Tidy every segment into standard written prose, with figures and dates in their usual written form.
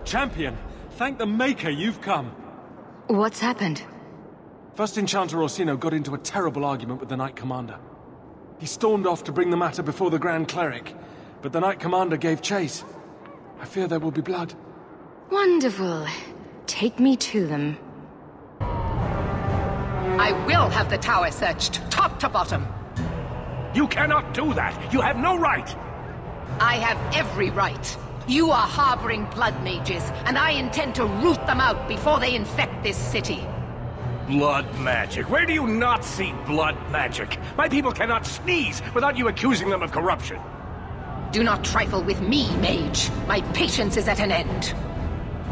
Champion, thank the Maker you've come. What's happened? First Enchanter Orsino got into a terrible argument with the Knight Commander. He stormed off to bring the matter before the Grand Cleric, but the Knight Commander gave chase. I fear there will be blood. Wonderful. Take me to them. I will have the tower searched, top to bottom. You cannot do that! You have no right! I have every right. You are harboring blood mages, and I intend to root them out before they infect this city. Blood magic? Where do you not see blood magic? My people cannot sneeze without you accusing them of corruption. Do not trifle with me, mage. My patience is at an end.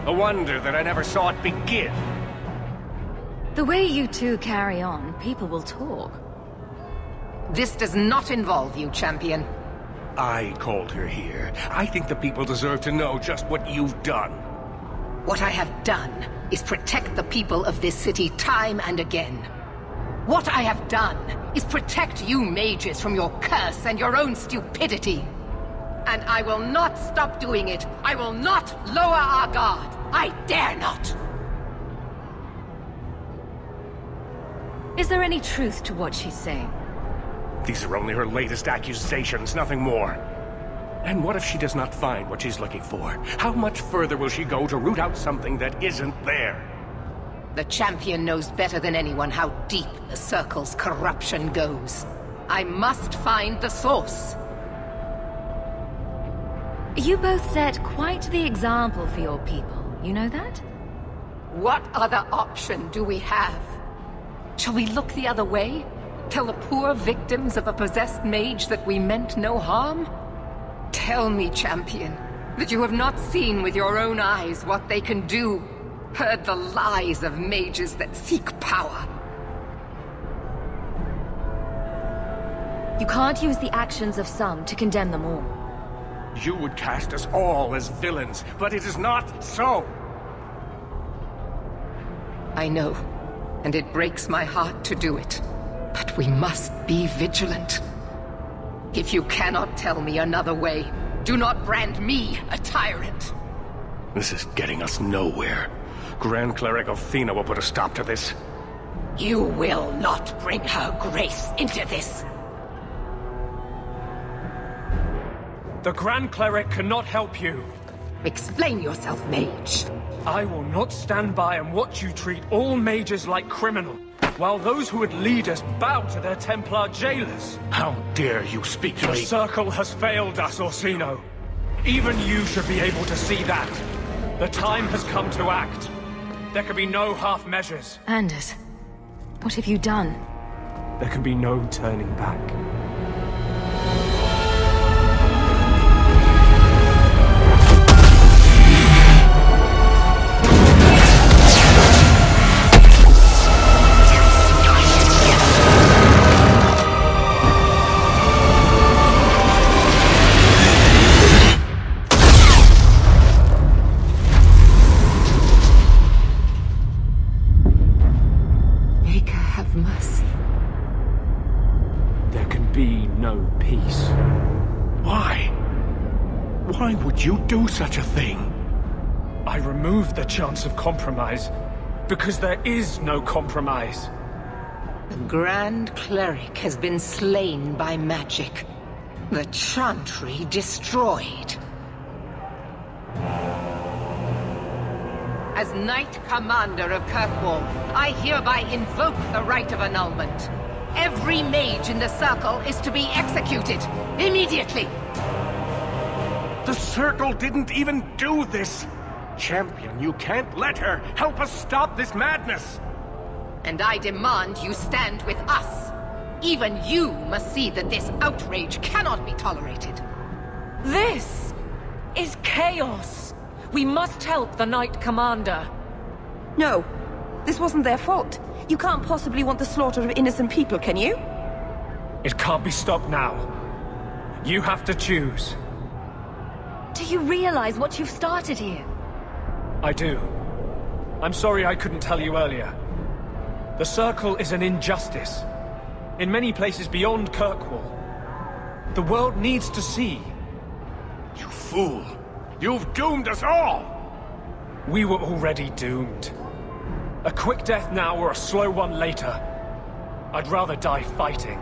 A wonder that I never saw it begin. The way you two carry on, people will talk. This does not involve you, champion. I called her here. I think the people deserve to know just what you've done. What I have done is protect the people of this city time and again. What I have done is protect you mages from your curse and your own stupidity. And I will not stop doing it. I will not lower our guard. I dare not. Is there any truth to what she's saying? These are only her latest accusations, nothing more. And what if she does not find what she's looking for? How much further will she go to root out something that isn't there? The champion knows better than anyone how deep the Circle's corruption goes. I must find the source. You both set quite the example for your people, you know that? What other option do we have? Shall we look the other way? Tell the poor victims of a possessed mage that we meant no harm? Tell me, champion, that you have not seen with your own eyes what they can do, heard the lies of mages that seek power. You can't use the actions of some to condemn them all. You would cast us all as villains, but it is not so! I know, and it breaks my heart to do it. But we must be vigilant. If you cannot tell me another way, do not brand me a tyrant. This is getting us nowhere. Grand Cleric Athena will put a stop to this. You will not bring her grace into this. The Grand Cleric cannot help you. Explain yourself, mage. I will not stand by and watch you treat all mages like criminals, while those who would lead us bow to their Templar jailers. How dare you speak to The me? Circle has failed us, Orsino. Even you should be able to see that. The time has come to act. There can be no half measures. Anders, what have you done? There can be no turning back. Why would you do such a thing? I removed the chance of compromise, because there is no compromise. The Grand Cleric has been slain by magic. The Chantry destroyed. As Knight Commander of Kirkwall, I hereby invoke the right of annulment. Every mage in the Circle is to be executed, immediately! The Circle didn't even do this! Champion, you can't let her! Help us stop this madness! And I demand you stand with us. Even you must see that this outrage cannot be tolerated. This is chaos! We must help the Knight Commander. No, this wasn't their fault. You can't possibly want the slaughter of innocent people, can you? It can't be stopped now. You have to choose. Do you realize what you've started here? I do. I'm sorry I couldn't tell you earlier. The Circle is an injustice. In many places beyond Kirkwall. The world needs to see. You fool! You've doomed us all! We were already doomed. A quick death now or a slow one later. I'd rather die fighting.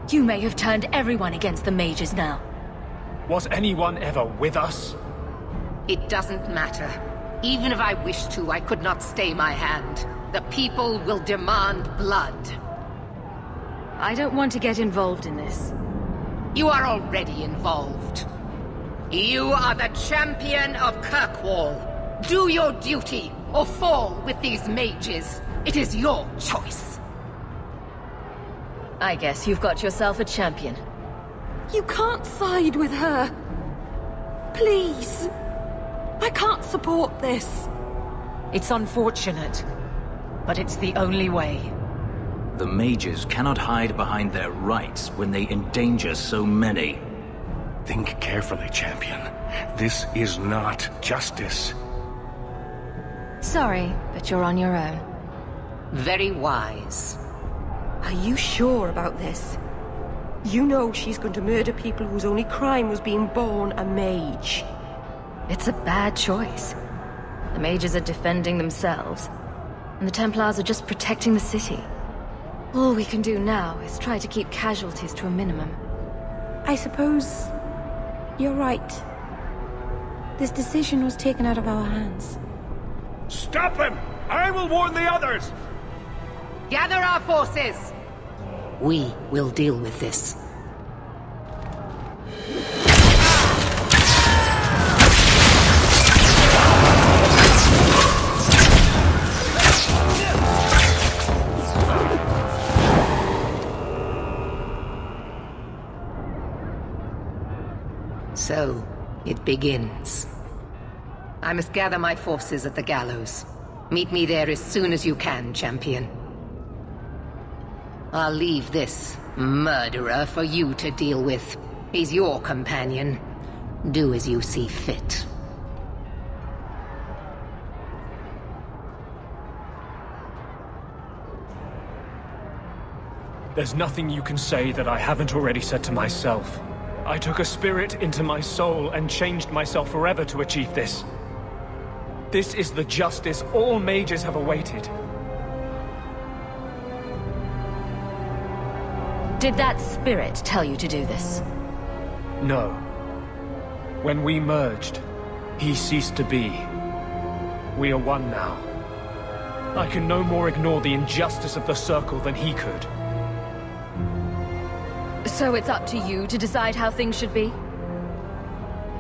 You may have turned everyone against the mages now. Was anyone ever with us? It doesn't matter. Even if I wished to, I could not stay my hand. The people will demand blood. I don't want to get involved in this. You are already involved. You are the champion of Kirkwall. Do your duty, or fall with these mages. It is your choice. I guess you've got yourself a champion. You can't side with her. Please. I can't support this. It's unfortunate, but it's the only way. The mages cannot hide behind their rights when they endanger so many. Think carefully, champion. This is not justice. Sorry, but you're on your own. Very wise. Are you sure about this? You know she's going to murder people whose only crime was being born a mage. It's a bad choice. The mages are defending themselves, and the Templars are just protecting the city. All we can do now is try to keep casualties to a minimum. I suppose you're right. This decision was taken out of our hands. Stop them! I will warn the others! Gather our forces! We will deal with this. So, it begins. I must gather my forces at the gallows. Meet me there as soon as you can, champion. I'll leave this murderer for you to deal with. He's your companion. Do as you see fit. There's nothing you can say that I haven't already said to myself. I took a spirit into my soul and changed myself forever to achieve this. This is the justice all mages have awaited. Did that spirit tell you to do this? No. When we merged, he ceased to be. We are one now. I can no more ignore the injustice of the Circle than he could. So it's up to you to decide how things should be?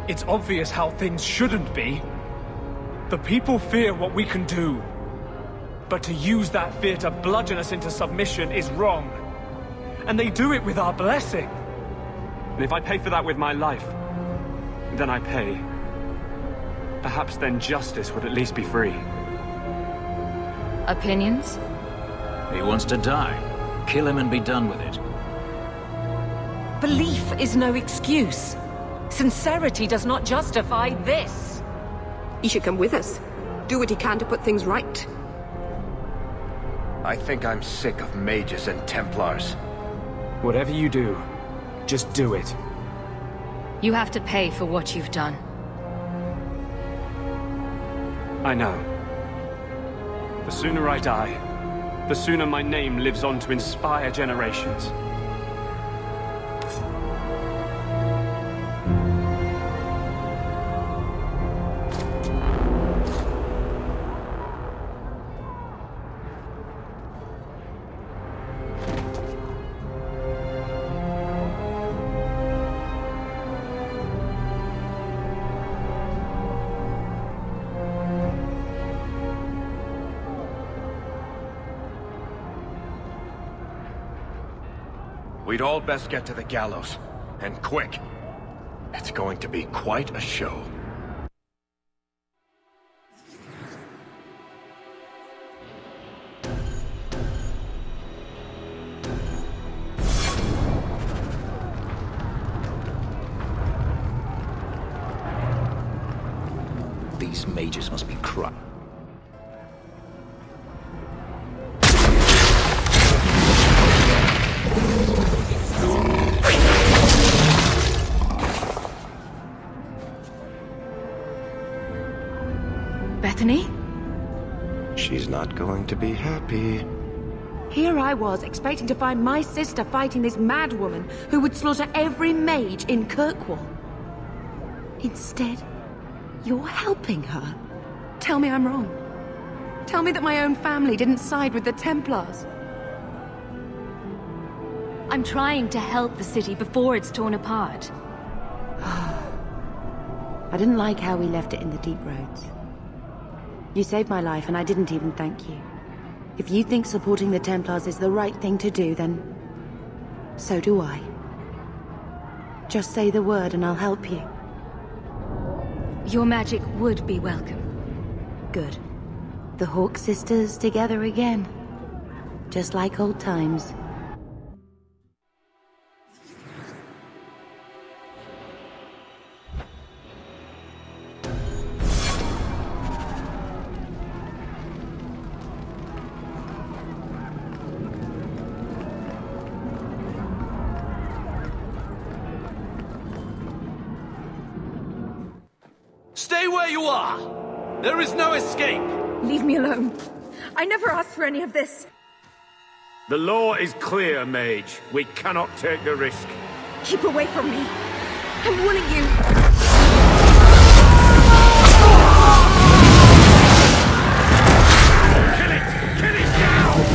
It's obvious how things shouldn't be. The people fear what we can do. But to use that fear to bludgeon us into submission is wrong. And they do it with our blessing. And if I pay for that with my life, then I pay. Perhaps then justice would at least be free. Opinions? He wants to die. Kill him and be done with it. Belief is no excuse. Sincerity does not justify this. He should come with us. Do what he can to put things right. I think I'm sick of mages and Templars. Whatever you do, just do it. You have to pay for what you've done. I know. The sooner I die, the sooner my name lives on to inspire generations. We'd all best get to the gallows. And quick. It's going to be quite a show. These mages must be crushed. Bethany? She's not going to be happy. Here I was, expecting to find my sister fighting this mad woman who would slaughter every mage in Kirkwall. Instead, you're helping her. Tell me I'm wrong. Tell me that my own family didn't side with the Templars. I'm trying to help the city before it's torn apart. I didn't like how we left it in the deep roads. You saved my life and I didn't even thank you. If you think supporting the Templars is the right thing to do, then so do I. Just say the word and I'll help you. Your magic would be welcome. Good. The Hawk sisters together again. Just like old times. Stay where you are! There is no escape! Leave me alone. I never asked for any of this. The law is clear, Mage. We cannot take the risk. Keep away from me. I'm warning you. Kill it! Kill it now!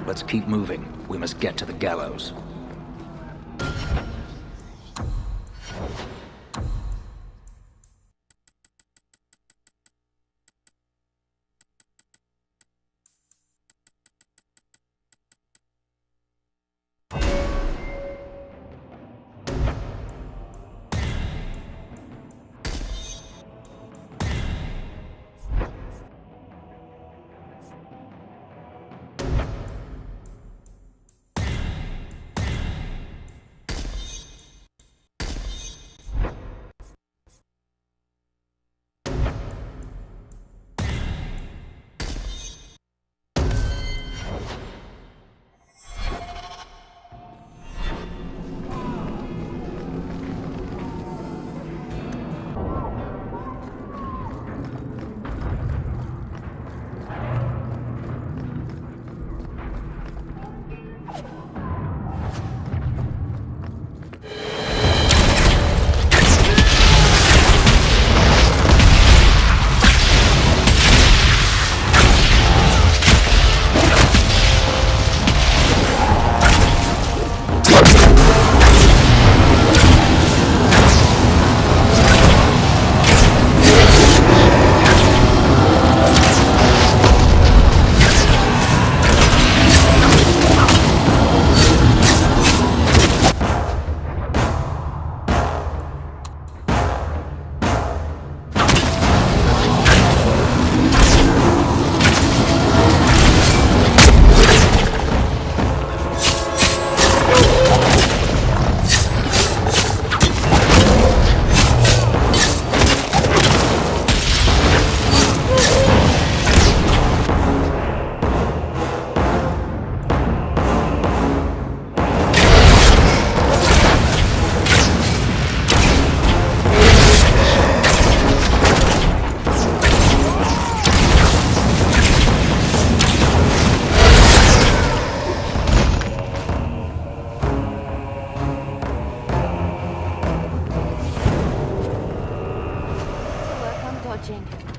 Let's keep moving. We must get to the gallows. watching.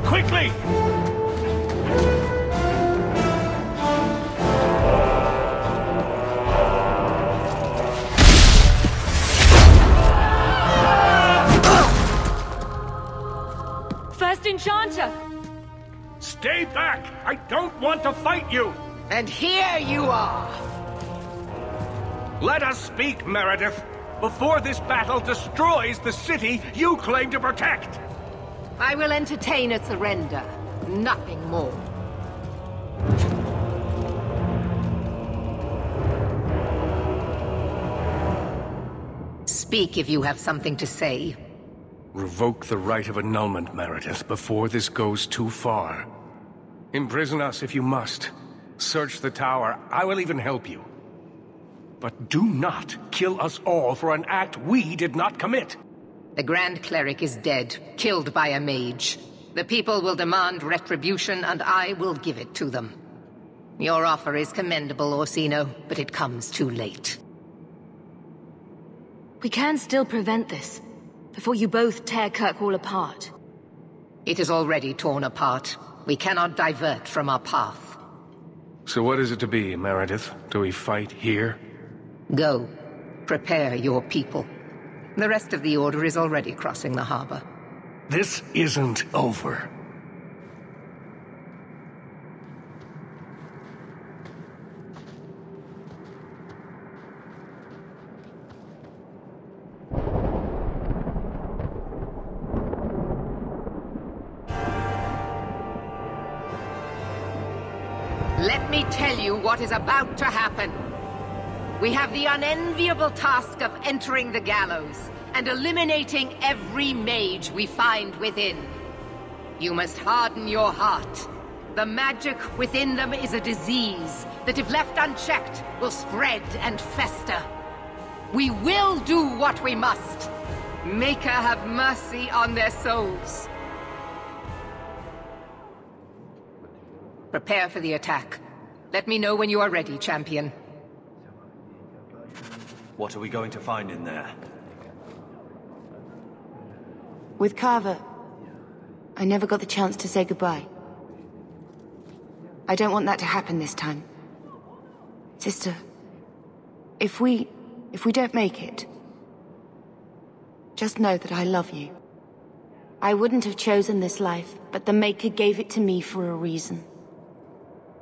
Quickly! First Enchanter! Stay back! I don't want to fight you! And here you are! Let us speak, Meredith, before this battle destroys the city you claim to protect! I will entertain a surrender, nothing more. Speak if you have something to say. Revoke the right of annulment, Meredith, before this goes too far. Imprison us if you must. Search the tower. I will even help you. But do not kill us all for an act we did not commit. The Grand Cleric is dead, killed by a mage. The people will demand retribution, and I will give it to them. Your offer is commendable, Orsino, but it comes too late. We can still prevent this, before you both tear Kirkwall apart. It is already torn apart. We cannot divert from our path. So what is it to be, Meredith? Do we fight here? Go. Prepare your people. The rest of the Order is already crossing the harbor. This isn't over. Let me tell you what is about to happen. We have the unenviable task of entering the gallows and eliminating every mage we find within. You must harden your heart. The magic within them is a disease that, if left unchecked, will spread and fester. We will do what we must. Maker have mercy on their souls. Prepare for the attack. Let me know when you are ready, champion. What are we going to find in there? With Carver, I never got the chance to say goodbye. I don't want that to happen this time. Sister, if we don't make it, just know that I love you. I wouldn't have chosen this life, but the Maker gave it to me for a reason.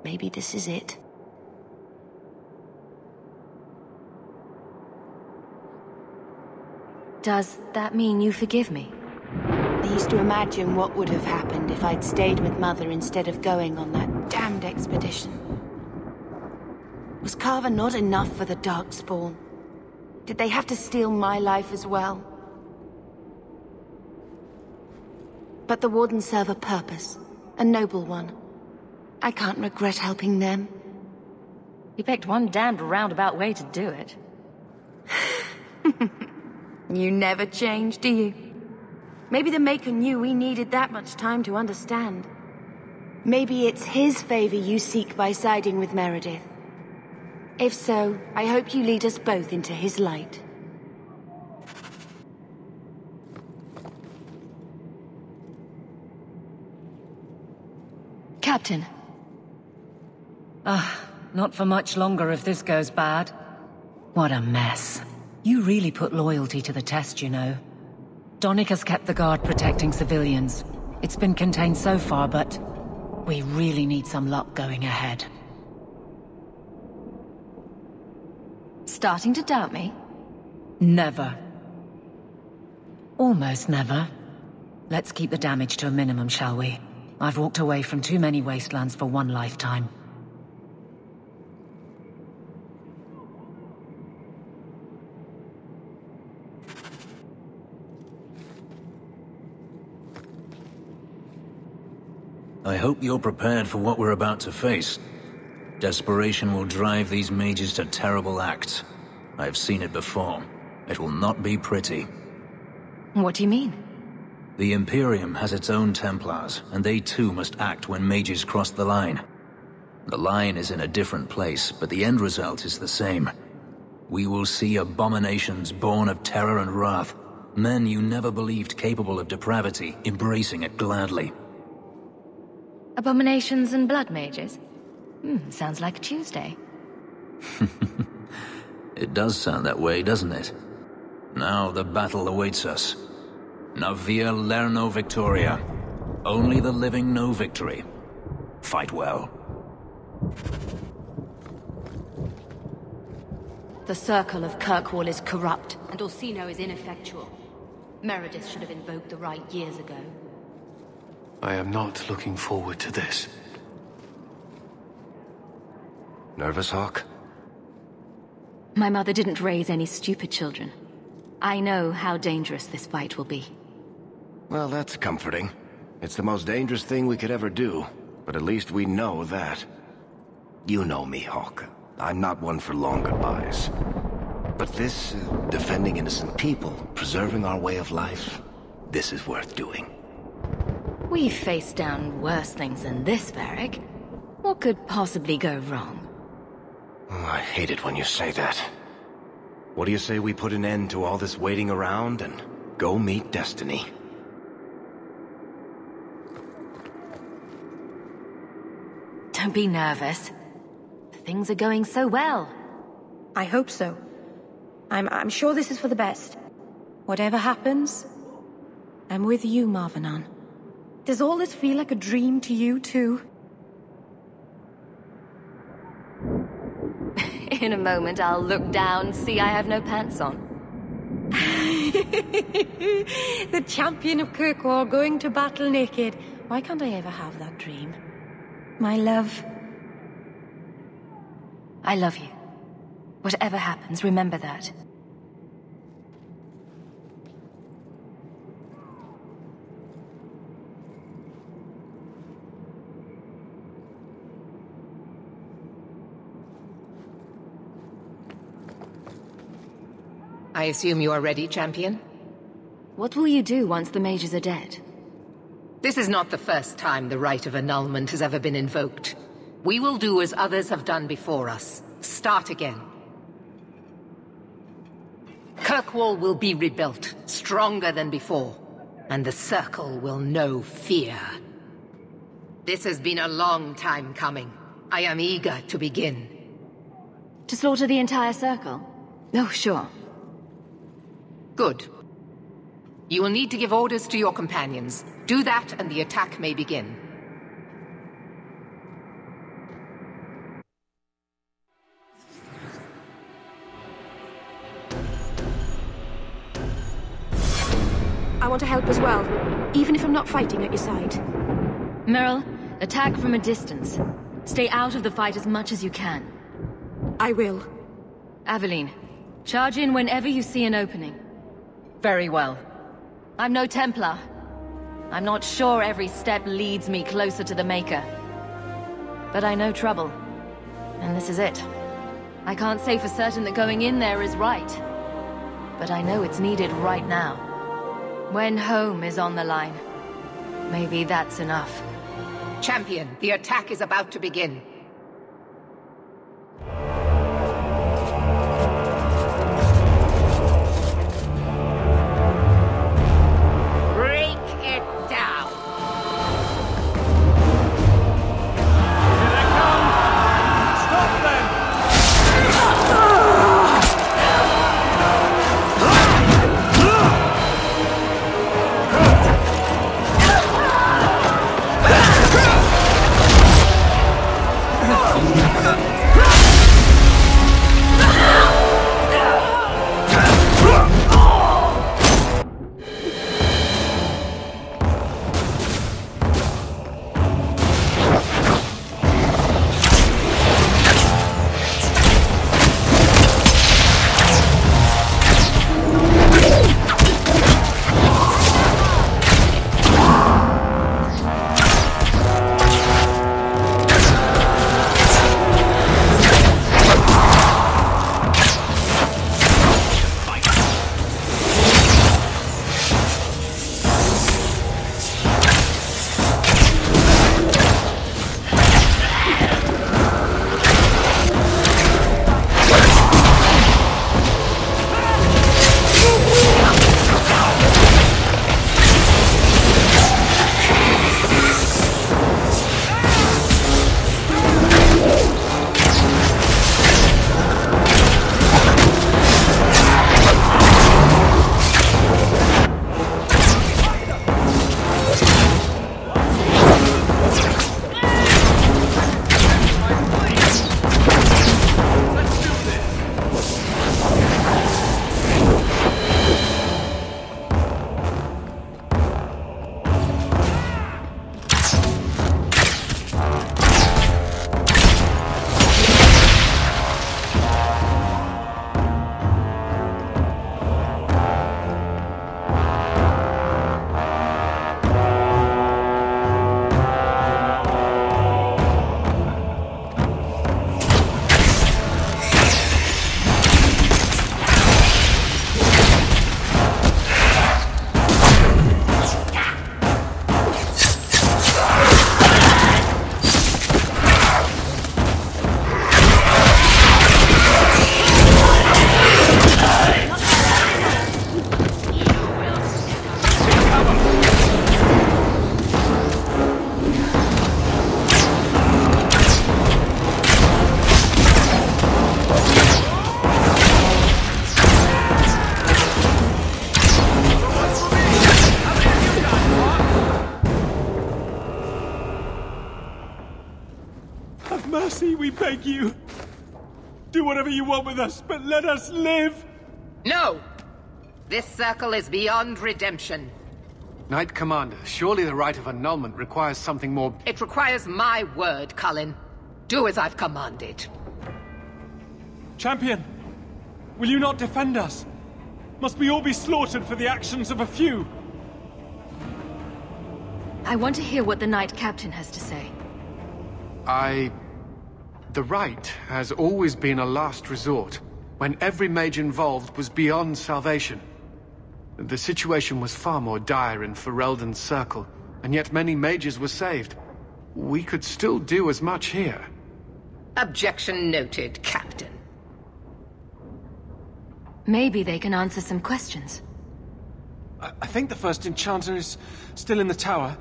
Maybe this is it. Does that mean you forgive me? I used to imagine what would have happened if I'd stayed with Mother instead of going on that damned expedition. Was Carver not enough for the Darkspawn? Did they have to steal my life as well? But the Wardens serve a purpose, a noble one. I can't regret helping them. You picked one damned roundabout way to do it. You never change, do you? Maybe the Maker knew we needed that much time to understand. Maybe it's his favor you seek by siding with Meredith. If so, I hope you lead us both into his light. Captain. Not for much longer if this goes bad. What a mess. You really put loyalty to the test, you know. Donnic has kept the guard protecting civilians. It's been contained so far, but we really need some luck going ahead. Starting to doubt me? Never. Almost never. Let's keep the damage to a minimum, shall we? I've walked away from too many wastelands for one lifetime. I hope you're prepared for what we're about to face. Desperation will drive these mages to terrible acts. I've seen it before. It will not be pretty. What do you mean? The Imperium has its own Templars, and they too must act when mages cross the line. The line is in a different place, but the end result is the same. We will see abominations born of terror and wrath. Men you never believed capable of depravity, embracing it gladly. Abominations and blood mages? Sounds like a Tuesday. It does sound that way, doesn't it? Now the battle awaits us. Navia Lerno Victoria. Only the living know victory. Fight well. The Circle of Kirkwall is corrupt, and Orsino is ineffectual. Meredith should have invoked the right years ago. I am not looking forward to this. Nervous, Hawk? My mother didn't raise any stupid children. I know how dangerous this fight will be. Well, that's comforting. It's the most dangerous thing we could ever do, but at least we know that. You know me, Hawk. I'm not one for long goodbyes. But this, defending innocent people, preserving our way of life, this is worth doing. We've faced down worse things than this, Varric. What could possibly go wrong? Oh, I hate it when you say that. What do you say we put an end to all this waiting around and go meet Destiny? Don't be nervous. Things are going so well. I hope so. I'm sure this is for the best. Whatever happens, I'm with you, Marvenon. Does all this feel like a dream to you, too? In a moment, I'll look down, see I have no pants on. The champion of Kirkwall going to battle naked. Why can't I ever have that dream? My love. I love you. Whatever happens, remember that. I assume you are ready, champion? What will you do once the mages are dead? This is not the first time the rite of annulment has ever been invoked. We will do as others have done before us. Start again. Kirkwall will be rebuilt, stronger than before, and the Circle will know fear. This has been a long time coming. I am eager to begin. To slaughter the entire Circle? Oh, sure. Good. You will need to give orders to your companions. Do that and the attack may begin. I want to help as well, even if I'm not fighting at your side. Meryl, attack from a distance. Stay out of the fight as much as you can. I will. Aveline, charge in whenever you see an opening. Very well. I'm no Templar. I'm not sure every step leads me closer to the Maker. But I know trouble. And this is it. I can't say for certain that going in there is right. But I know it's needed right now. When home is on the line. Maybe that's enough. Champion, the attack is about to begin. beg you. Do whatever you want with us, but let us live! No! This circle is beyond redemption. Knight Commander, surely the rite of annulment requires something more... It requires my word, Cullen. Do as I've commanded. Champion, will you not defend us? Must we all be slaughtered for the actions of a few? I want to hear what the Knight Captain has to say. The rite has always been a last resort, when every mage involved was beyond salvation. The situation was far more dire in Ferelden's circle, and yet many mages were saved. We could still do as much here. Objection noted, Captain. Maybe they can answer some questions. I think the first enchanter is still in the tower.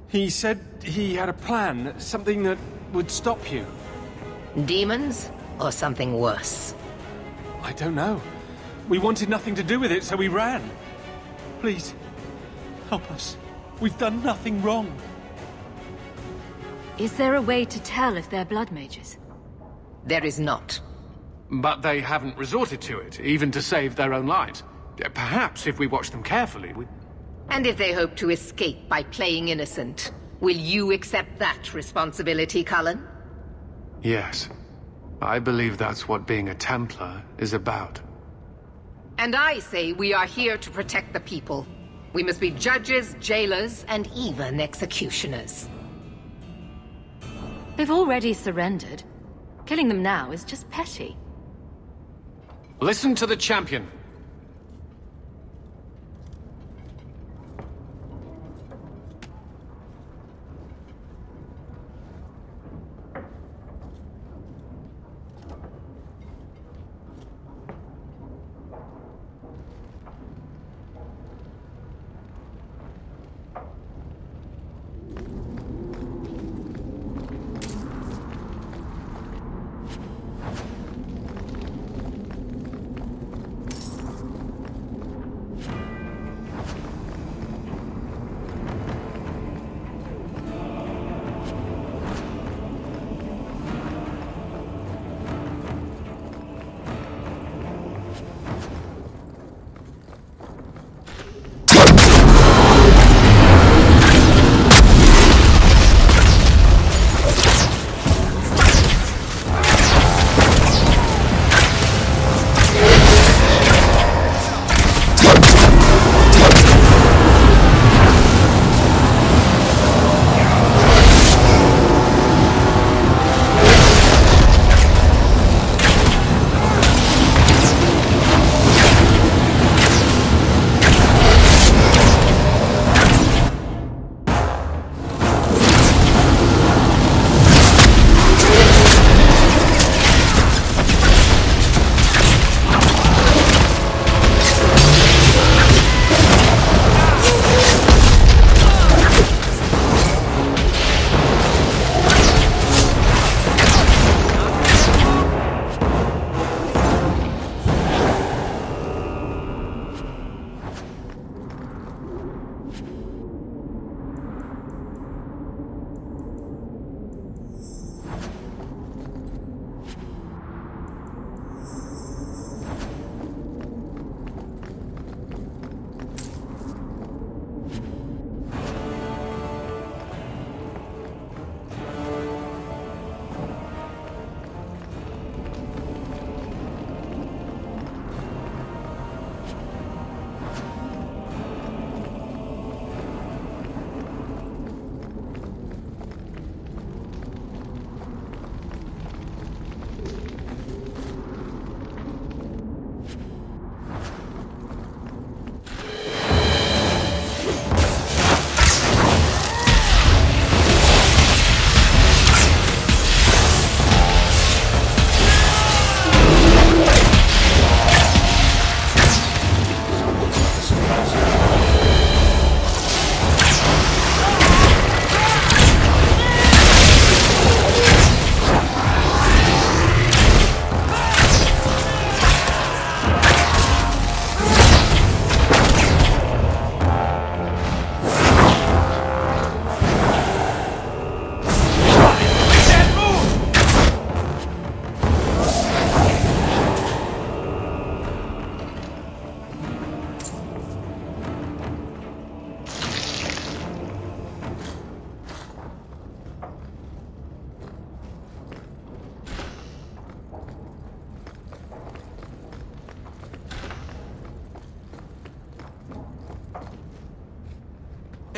He said he had a plan, something that would stop you. Demons? Or something worse? I don't know. We wanted nothing to do with it, so we ran. Please, help us. We've done nothing wrong. Is there a way to tell if they're blood mages? There is not. But they haven't resorted to it, even to save their own lives. Perhaps if we watch them carefully, we... And if they hope to escape by playing innocent, will you accept that responsibility, Cullen? Yes. I believe that's what being a Templar is about. And I say we are here to protect the people. We must be judges, jailers, and even executioners. They've already surrendered. Killing them now is just petty. Listen to the champion.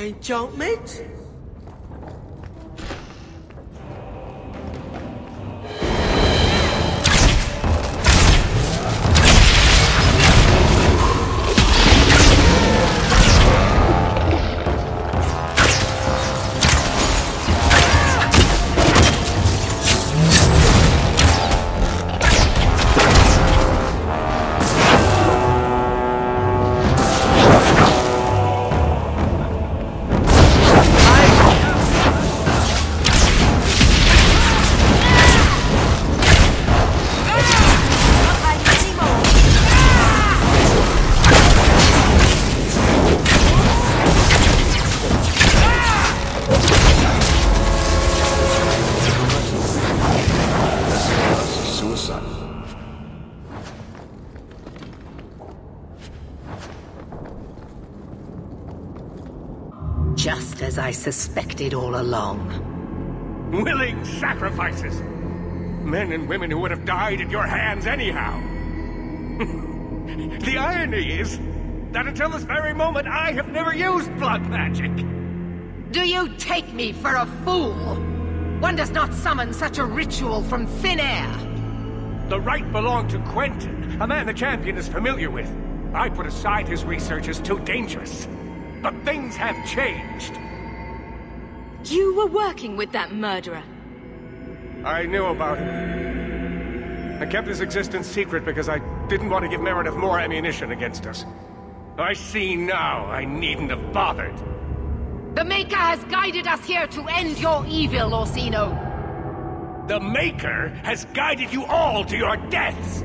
Enchantment? Just as I suspected all along. Willing sacrifices! Men and women who would have died at your hands anyhow! The irony is that until this very moment I have never used blood magic! Do you take me for a fool? One does not summon such a ritual from thin air! The right belonged to Quentin, a man the champion is familiar with. I put aside his research as too dangerous. But things have changed. You were working with that murderer. I knew about him. I kept his existence secret because I didn't want to give Meredith more ammunition against us. I see now I needn't have bothered. The Maker has guided us here to end your evil, Orsino. The Maker has guided you all to your deaths!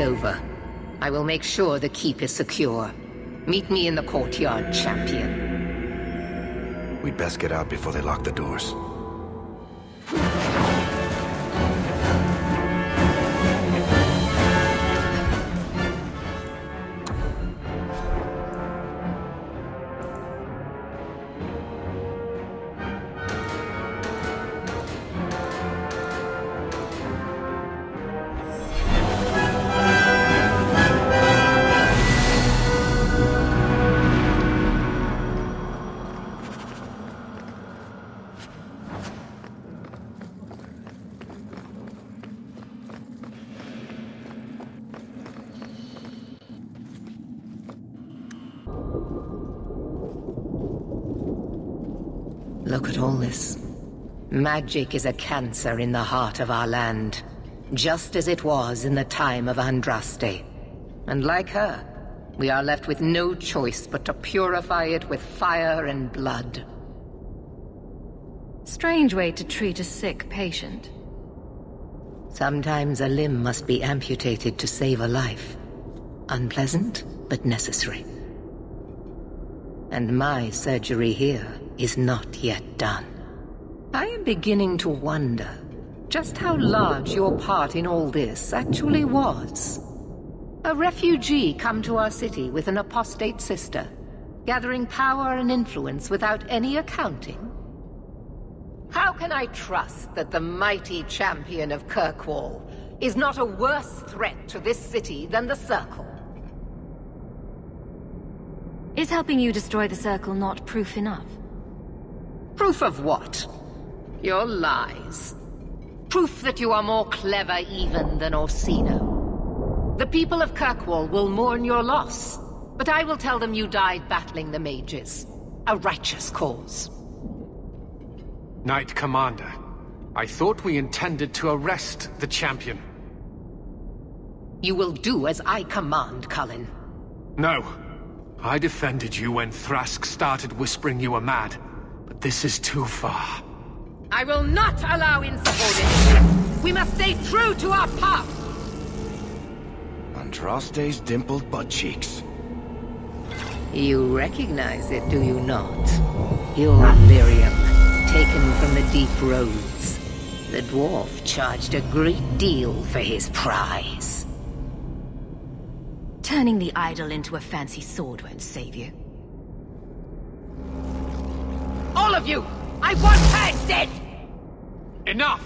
over. I will make sure the keep is secure. Meet me in the courtyard, champion. We'd best get out before they lock the doors. Look at all this. Magic is a cancer in the heart of our land, just as it was in the time of Andraste. And like her, we are left with no choice but to purify it with fire and blood. Strange way to treat a sick patient. Sometimes a limb must be amputated to save a life. Unpleasant, but necessary. And my surgery here is not yet done. I am beginning to wonder just how large your part in all this actually was. A refugee come to our city with an apostate sister, gathering power and influence without any accounting. How can I trust that the mighty champion of Kirkwall is not a worse threat to this city than the Circle? Is helping you destroy the Circle not proof enough? Proof of what? Your lies. Proof that you are more clever even than Orsino. The people of Kirkwall will mourn your loss, but I will tell them you died battling the mages. A righteous cause. Knight Commander, I thought we intended to arrest the champion. You will do as I command, Cullen. No. I defended you when Thrask started whispering you were mad, but this is too far. I will not allow insubordination! We must stay true to our path! Andraste's dimpled butt cheeks. You recognize it, do you not? Your lyrium, taken from the deep roads. The dwarf charged a great deal for his prize. Turning the idol into a fancy sword won't save you. All of you! I want her dead! Enough!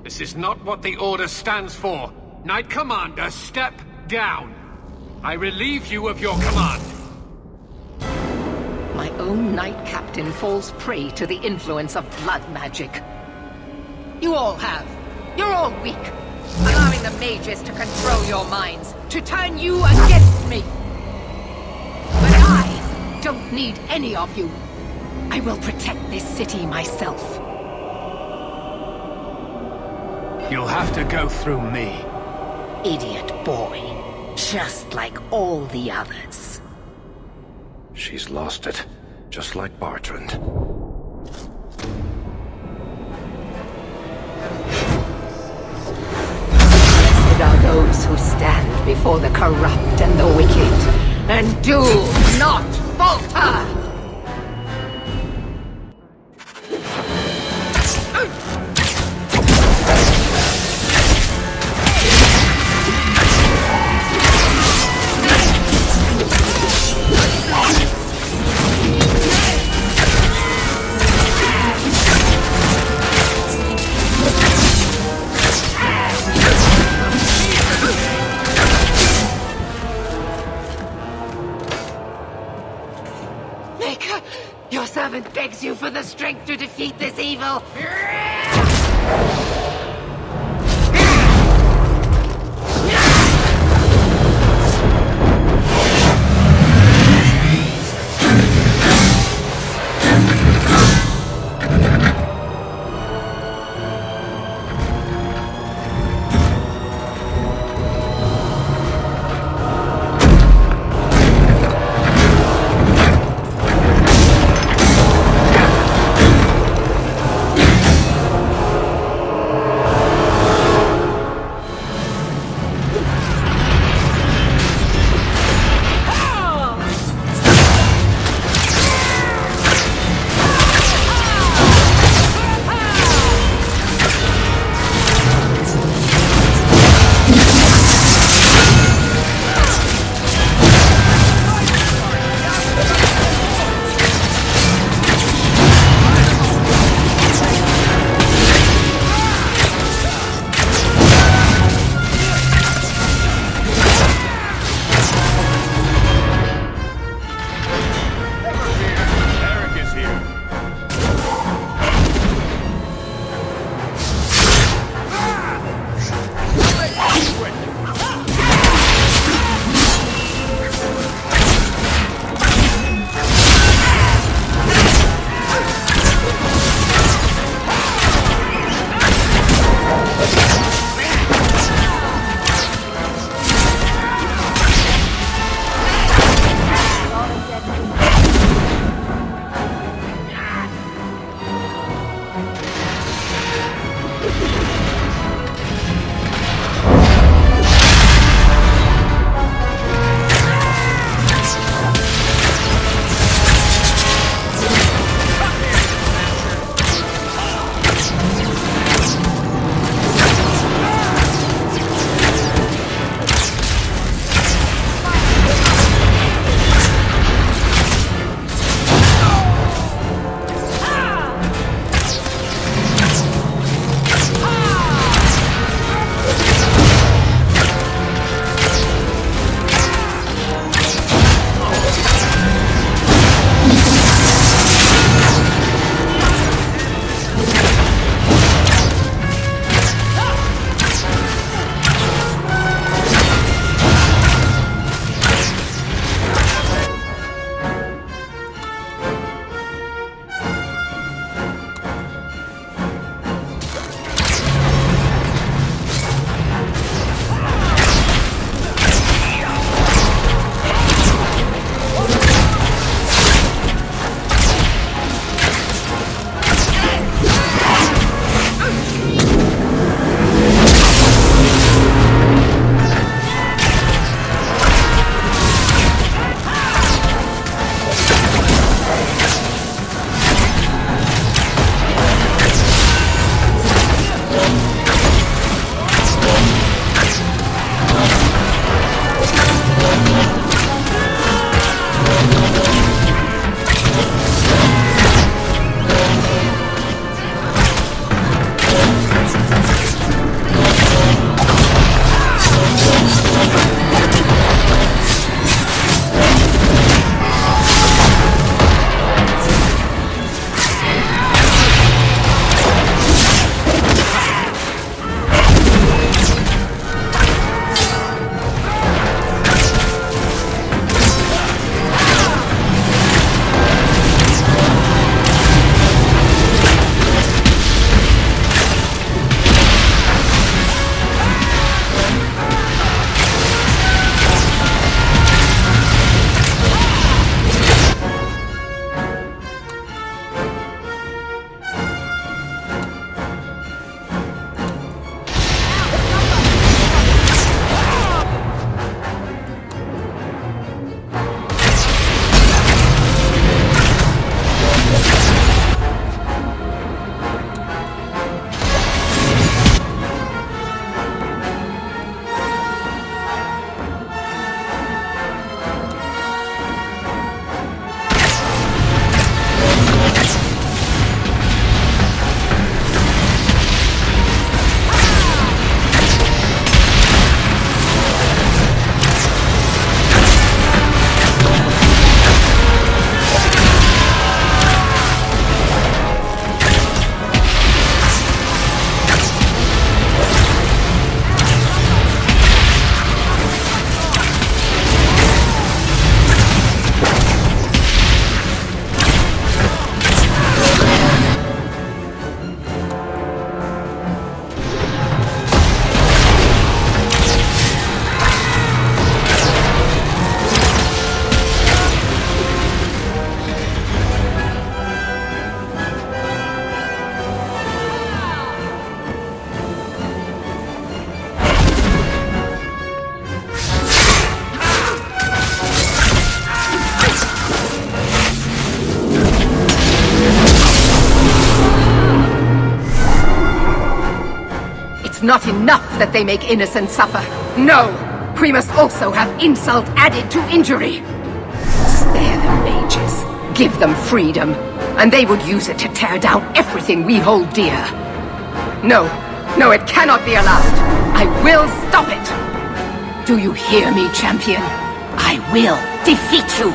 This is not what the Order stands for. Knight Commander, step down. I relieve you of your command. My own Knight Captain falls prey to the influence of blood magic. You all have. You're all weak. Allowing the mages to control your minds, to turn you against me. But I don't need any of you. I will protect this city myself. You'll have to go through me. Idiot boy. Just like all the others. She's lost it, just like Bartrand. Blessed are those who stand before the corrupt and the wicked, and do not falter! Your servant begs you for the strength to defeat this evil. not enough that they make innocents suffer. No! We must also have insult added to injury. Spare the mages. Give them freedom. And they would use it to tear down everything we hold dear. No. No, it cannot be allowed. I will stop it. Do you hear me, champion? I will defeat you.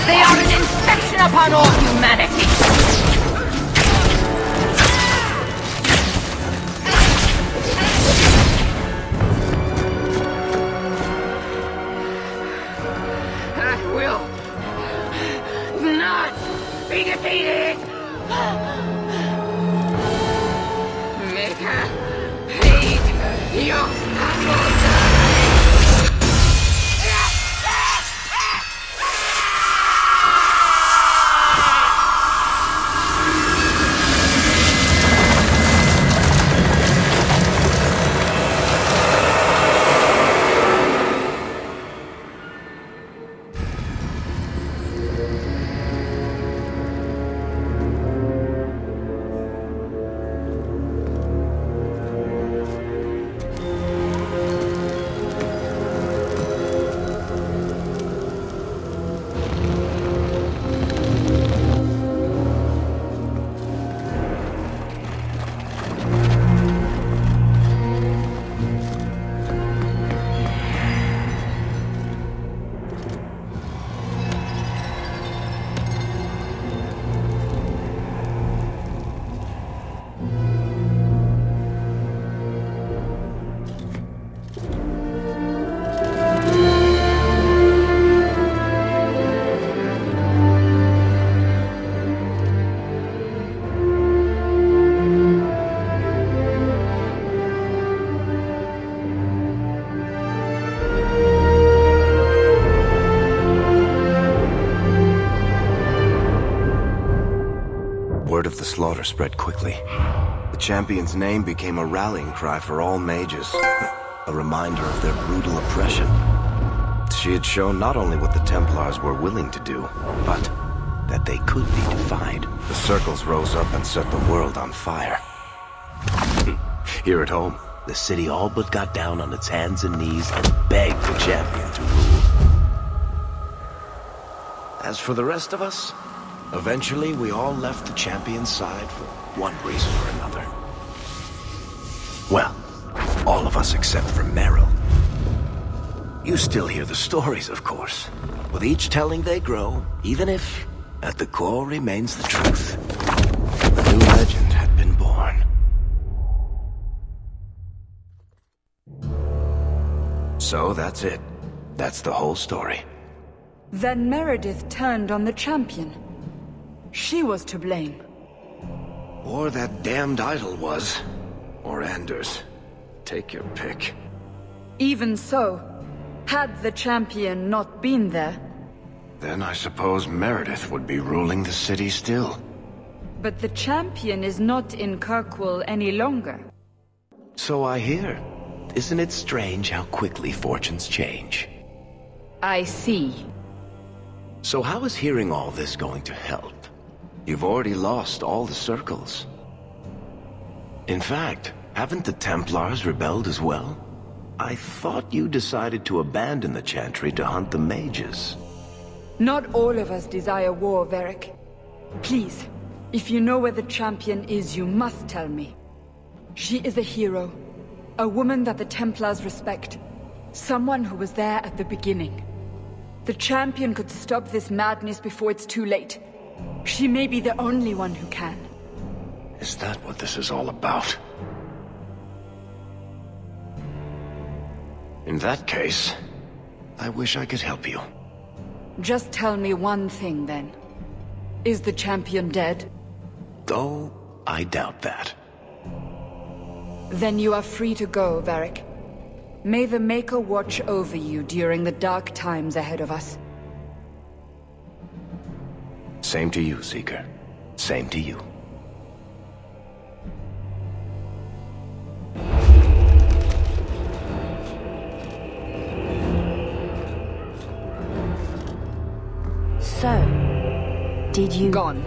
They are an infection upon all humanity! I will not be defeated! Make her hate your apples! Word of the slaughter spread quickly. The champion's name became a rallying cry for all mages, a reminder of their brutal oppression. She had shown not only what the Templars were willing to do, but that they could be defied. The circles rose up and set the world on fire. Here at home, the city all but got down on its hands and knees and begged the champion to rule. As for the rest of us, eventually we all left the champion's side for one reason or another. Well, all of us except for Meryl. You still hear the stories, of course. With each telling they grow, even if, at the core, remains the truth. A new legend had been born. So that's it. That's the whole story. Then Meredith turned on the champion. She was to blame. Or that damned idol was. Or Anders. Take your pick. Even so, had the champion not been there... Then I suppose Meredith would be ruling the city still. But the champion is not in Kirkwall any longer. So I hear. Isn't it strange how quickly fortunes change? I see. So how is hearing all this going to help? You've already lost all the circles. In fact, haven't the Templars rebelled as well? I thought you decided to abandon the Chantry to hunt the mages. Not all of us desire war, Varric. Please, if you know where the champion is, you must tell me. She is a hero. A woman that the Templars respect. Someone who was there at the beginning. The champion could stop this madness before it's too late. She may be the only one who can. Is that what this is all about? In that case, I wish I could help you. Just tell me one thing, then. Is the champion dead? Oh, I doubt that. Then you are free to go, Varric. May the Maker watch over you during the dark times ahead of us. Same to you, Seeker. Same to you. So, did you... Gone.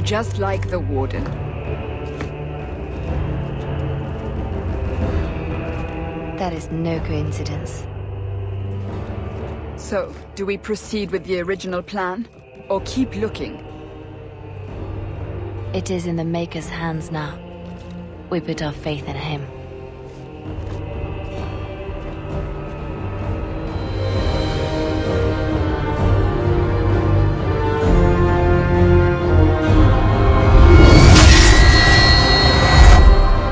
Just like the Warden. That is no coincidence. So, do we proceed with the original plan? Or keep looking? It is in the Maker's hands now. We put our faith in him.